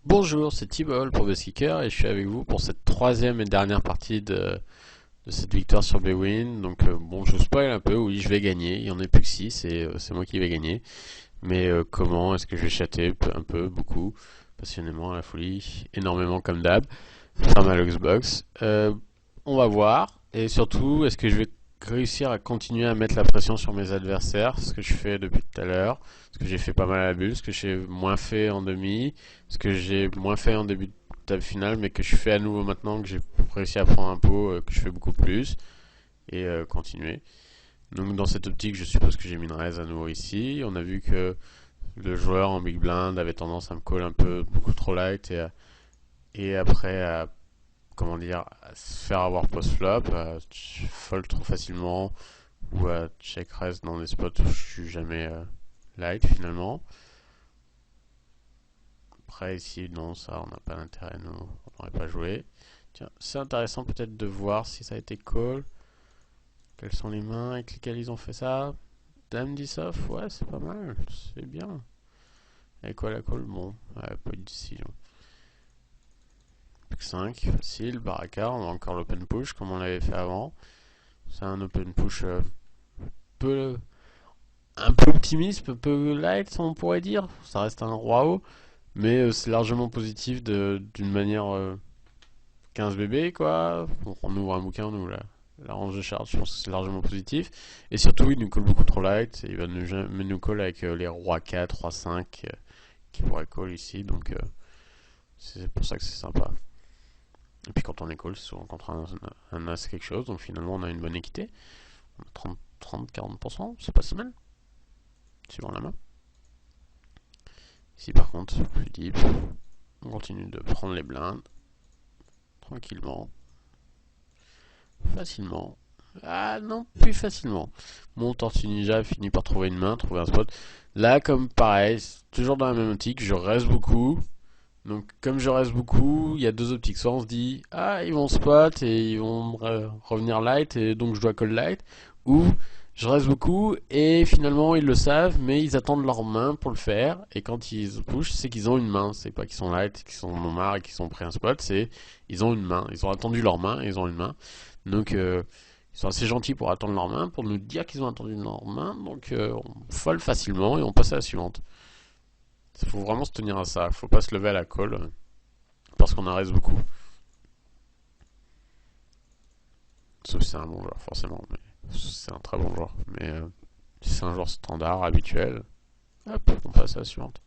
Bonjour, c'est T-Ball pour Kicker et je suis avec vous pour cette troisième et dernière partie de cette victoire sur Bwin. Donc bon, je spoil un peu, oui, je vais gagner. Il y en a plus que 6 et c'est moi qui vais gagner. Mais comment est-ce que je vais chatter un peu, beaucoup, passionnément, à la folie, énormément comme d'hab, faire ma Luxbox. On va voir. Et surtout, est-ce que je vais réussir à continuer à mettre la pression sur mes adversaires, ce que je fais depuis tout à l'heure, ce que j'ai fait pas mal à la bulle, ce que j'ai moins fait en demi, ce que j'ai moins fait en début de table finale, mais que je fais à nouveau maintenant, que j'ai réussi à prendre un pot, que je fais beaucoup plus, et continuer. Donc dans cette optique, je suppose que j'ai mis une raise à nouveau ici. On a vu que le joueur en big blind avait tendance à me call un peu beaucoup trop light et après à comment dire, à se faire avoir post-flop, à fold trop facilement ou à check raise dans des spots où je suis jamais light finalement. Après ici, non, ça on n'a pas d'intérêt, nous, on n'aurait pas joué. Tiens, c'est intéressant peut-être de voir si ça a été call. Quelles sont les mains avec lesquelles ils ont fait ça? Dame 10 off, ouais, c'est pas mal, c'est bien. Et quoi la call? Bon, ouais, pas de décision. Pick 5, facile, baraka, on a encore l'open push comme on l'avait fait avant. C'est un open push peu, un peu optimiste, un peu light, on pourrait dire. Ça reste un roi haut, mais c'est largement positif d'une manière 15 bébés, quoi. On ouvre un bouquin, on ouvre la range de charge, je pense que c'est largement positif. Et surtout, il nous colle beaucoup trop light. Il va nous call avec les rois 4, roi 5 qui pourraient call ici, donc c'est pour ça que c'est sympa. Et puis quand on est call, c'est souvent contre un as quelque chose, donc finalement on a une bonne équité. 30-40%, c'est pas si mal, suivant la main. Ici par contre, plus deep, on continue de prendre les blindes, tranquillement, facilement. Ah non, plus facilement. Mon Tortue Ninja finit par trouver une main, trouver un spot. Là, comme pareil, toujours dans la même optique, je reste beaucoup. Donc, comme je reste beaucoup, il y a deux optiques. Soit on se dit, ah, ils vont spot et ils vont revenir light et donc je dois call light. Ou je reste beaucoup et finalement ils le savent, mais ils attendent leur main pour le faire. Et quand ils push, c'est qu'ils ont une main. C'est pas qu'ils sont light, qu'ils sont marre et qu'ils sont pris un spot. C'est ils ont une main. Ils ont attendu leur main et ils ont une main. Donc, ils sont assez gentils pour attendre leur main, pour nous dire qu'ils ont attendu leur main. Donc, on fold facilement et on passe à la suivante. Il faut vraiment se tenir à ça. Faut pas se lever à la call parce qu'on en reste beaucoup. Sauf si c'est un bon joueur, forcément. Mais c'est un très bon joueur. Mais si c'est un joueur standard, habituel, hop, on passe à la suivante.